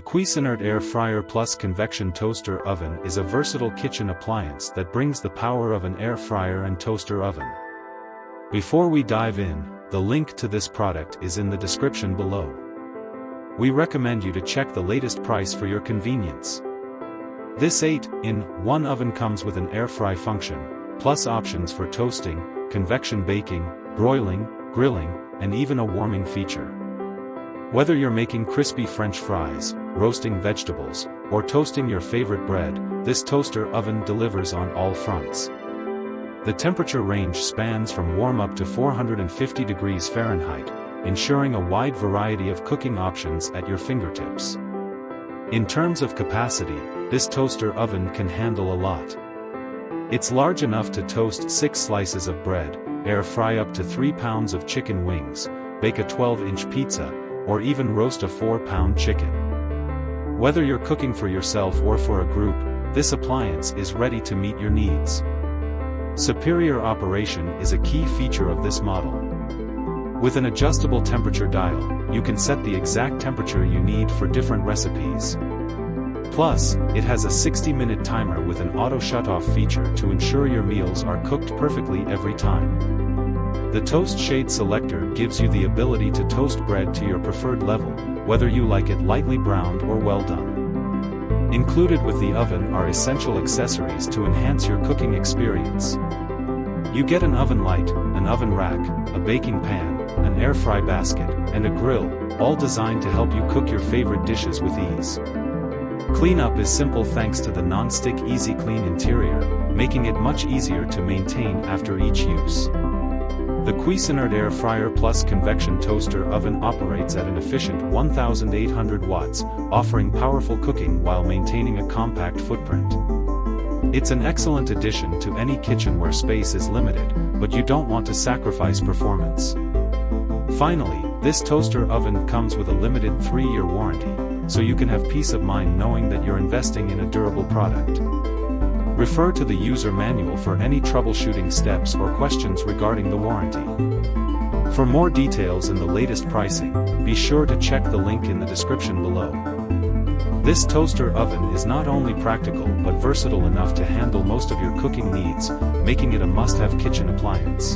Cuisinart Air Fryer Plus Convection Toaster Oven is a versatile kitchen appliance that brings the power of an air fryer and toaster oven. Before we dive in, the link to this product is in the description below. We recommend you to check the latest price for your convenience. This 8-in-1 oven comes with an air fry function, plus options for toasting, convection baking, broiling, grilling, and even a warming feature. Whether you're making crispy French fries, roasting vegetables, or toasting your favorite bread, this toaster oven delivers on all fronts. The temperature range spans from warm up to 450 degrees Fahrenheit, ensuring a wide variety of cooking options at your fingertips. In terms of capacity, this toaster oven can handle a lot. It's large enough to toast 6 slices of bread, air fry up to 3 pounds of chicken wings, bake a 12-inch pizza, or even roast a 4-pound chicken. Whether you're cooking for yourself or for a group, this appliance is ready to meet your needs. Superior operation is a key feature of this model. With an adjustable temperature dial, you can set the exact temperature you need for different recipes. Plus, it has a 60-minute timer with an auto shut-off feature to ensure your meals are cooked perfectly every time. The toast shade selector gives you the ability to toast bread to your preferred level, whether you like it lightly browned or well done. Included with the oven are essential accessories to enhance your cooking experience. You get an oven light, an oven rack, a baking pan, an air fry basket, and a grill, all designed to help you cook your favorite dishes with ease. Cleanup is simple thanks to the Nonstick Easy Clean interior, making it much easier to maintain after each use. The Cuisinart Air Fryer Plus Convection Toaster Oven operates at an efficient 1,800 watts, offering powerful cooking while maintaining a compact footprint. It's an excellent addition to any kitchen where space is limited, but you don't want to sacrifice performance. Finally, this toaster oven comes with a limited 3-year warranty, so you can have peace of mind knowing that you're investing in a durable product. Refer to the user manual for any troubleshooting steps or questions regarding the warranty. For more details and the latest pricing, be sure to check the link in the description below. This toaster oven is not only practical but versatile enough to handle most of your cooking needs, making it a must-have kitchen appliance.